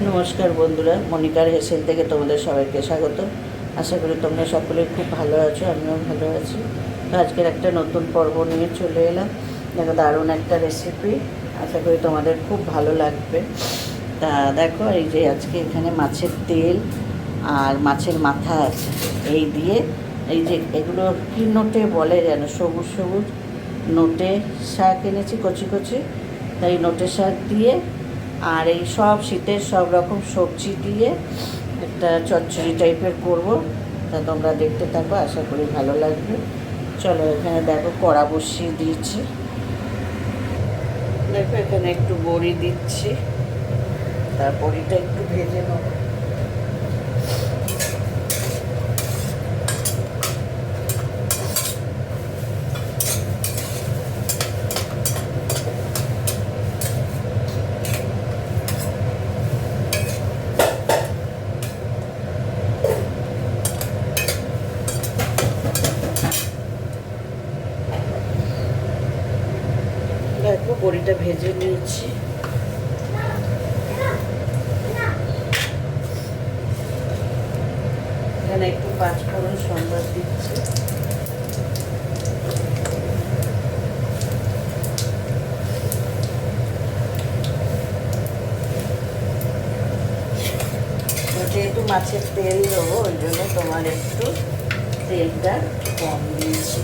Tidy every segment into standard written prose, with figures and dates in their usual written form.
নমস্কার বন্ধুরা, মনিকার হেসেল থেকে তোমাদের সবাইকে স্বাগত। আশা করি তোমরা সকলে খুব ভালো আছো, আমিও ভালো আছি। তো আজকের একটা নতুন পর্ব নিয়ে চলে এলাম। দেখো, দারুণ একটা রেসিপি, আশা করি তোমাদের খুব ভালো লাগবে। তা দেখো, এই যে আজকে এখানে মাছের তেল আর মাছের মাথা আছে, এই দিয়ে এই যে এগুলো কী নোটে বলে যেন, সবুজ সবুজ নোটে শাক এনেছি কচি কচি, তাই নোটে শাক দিয়ে আর এই সব শীতের সব রকম সবজি দিয়ে একটা চচ্চড়ি টাইপের করব। তা তোমরা দেখতে থাকো, আশা করি ভালো লাগবে। চলো, এখানে দেখো কড়া বসিয়ে দিয়েছি। দেখো, এখানে একটু বড়ি দিচ্ছি, তার বড়িটা একটু ভেজে নেব। দেখো, বড়িটা ভেজে নিয়েছি। এখানে একটু পাঁচফোড়ন সম্বাদ দিচ্ছি। যেহেতু মাছের তেল দেবো, ওই জন্য তোমার একটু তেলটা কম দিয়েছি।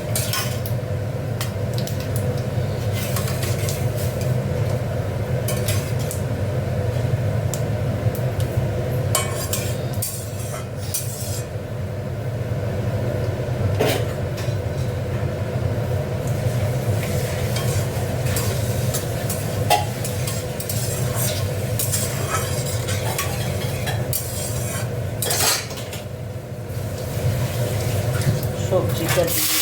সবজিটা দিয়ে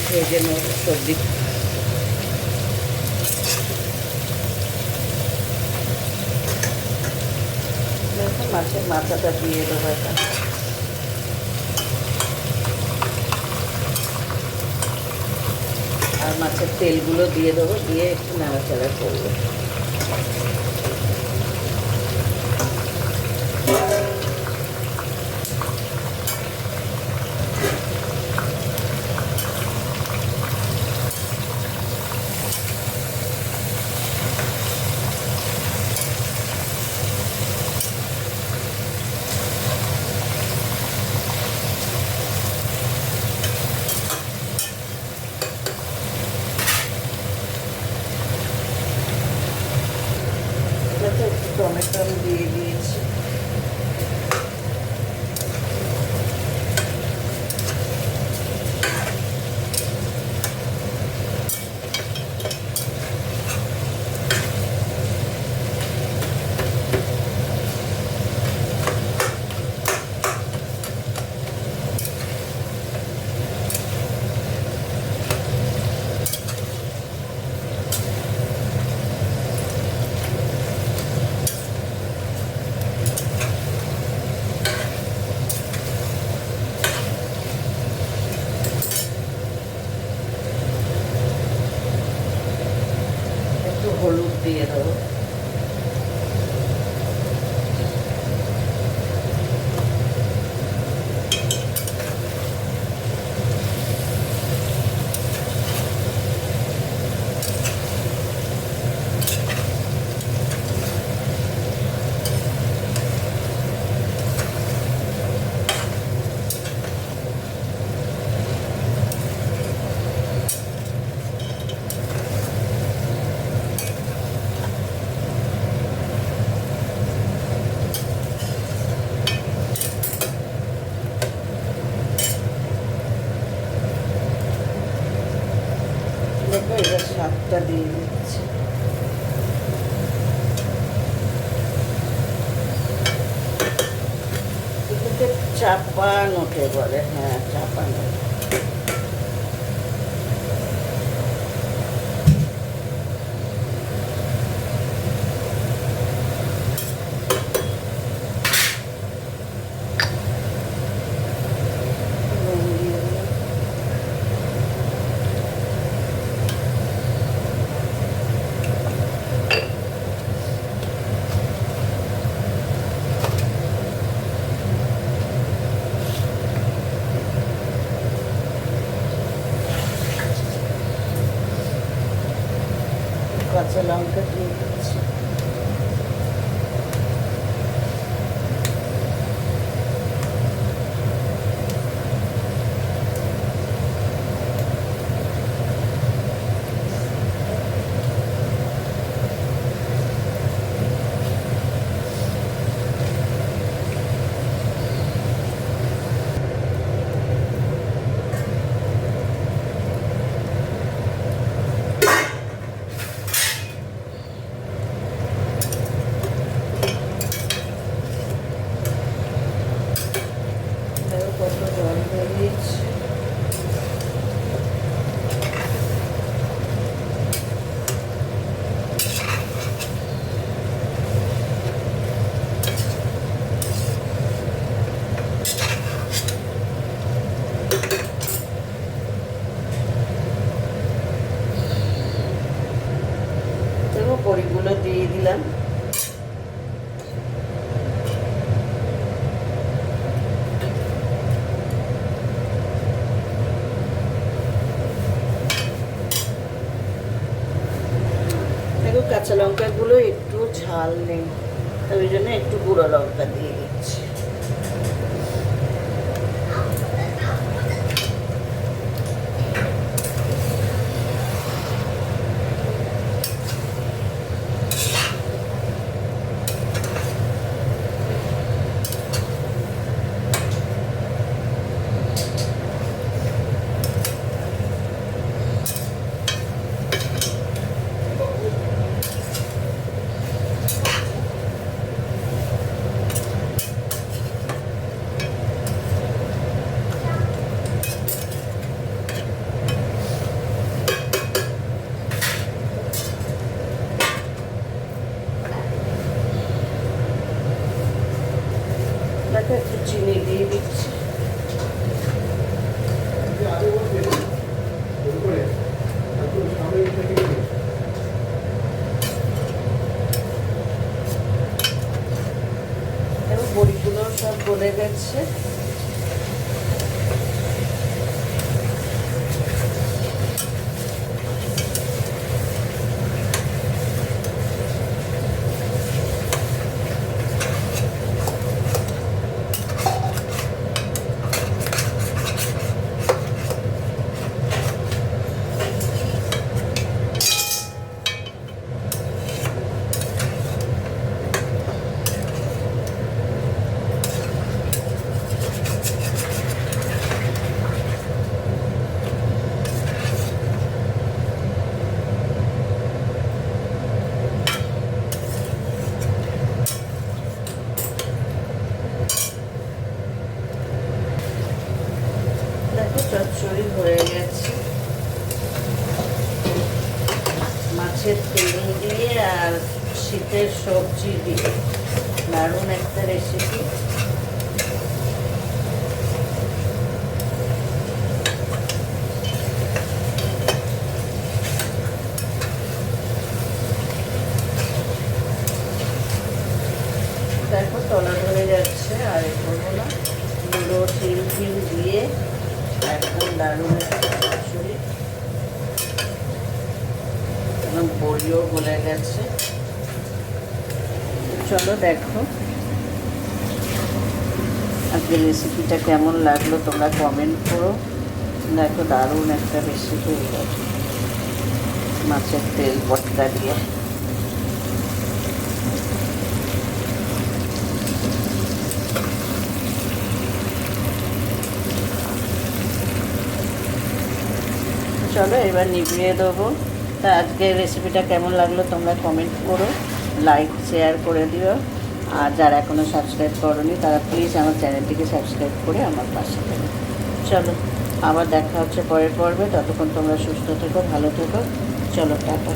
ভেজে নেব সবজি। মাছের মাথাটা দিয়ে দেবো এটা, আর মাছের তেলগুলো দিয়ে দেবো, দিয়ে একটু নাড়াচাড়া করবো। টমেটো আমি দিয়ে দিয়েছি। হলুদ দিয়ে দেবো। দেখো, এবার শাকটা দিয়ে দিচ্ছি। এটাকে চাপা নোটে বলে, হ্যাঁ চাপা নোটে। কাঁচা লঙ্কা দিয়ে দিচ্ছি। কত জল দিয়ে দিচ্ছি। দেখো বড়িগুলো দিয়ে দিলাম। কাঁচা লঙ্কাগুলো একটু ঝাল নেই, ওই জন্য একটু গুঁড়ো লঙ্কা দিয়ে দিচ্ছি। একটু চিনি দিয়ে দিচ্ছি। এবং বড়িগুলো সব গলে গেছে। চচ্চড়ি হয়ে গেছে। মাছের তেল দিয়ে আর শীতের সবজি দিয়ে দারুণ একটা রেসিপি। দেখো তলা ধরে যাচ্ছে, আর এ করবো না, গুঁড়ো তিল ফিল দিয়ে একদম দারুণ একটা চচ্চড়ি। এবং বড়িও গলে গেছে। চলো দেখো আজকের রেসিপিটা কেমন লাগলো তোমরা কমেন্ট করো। দেখো দারুণ একটা রেসিপি, মাছের তেল পটকা দিয়ে। চলো এবার নিভিয়ে দেবো। তা আজকের রেসিপিটা কেমন লাগলো তোমরা কমেন্ট করো, লাইক শেয়ার করে দিও। আর যারা এখনও সাবস্ক্রাইব করোনি তারা প্লিজ আমার চ্যানেলটিকে সাবস্ক্রাইব করে আমার পাশে থেকো। চলো আবার দেখা হচ্ছে পরের পর্বে। ততক্ষণ তোমরা সুস্থ থেকো, ভালো থেকো। চলো টাটা।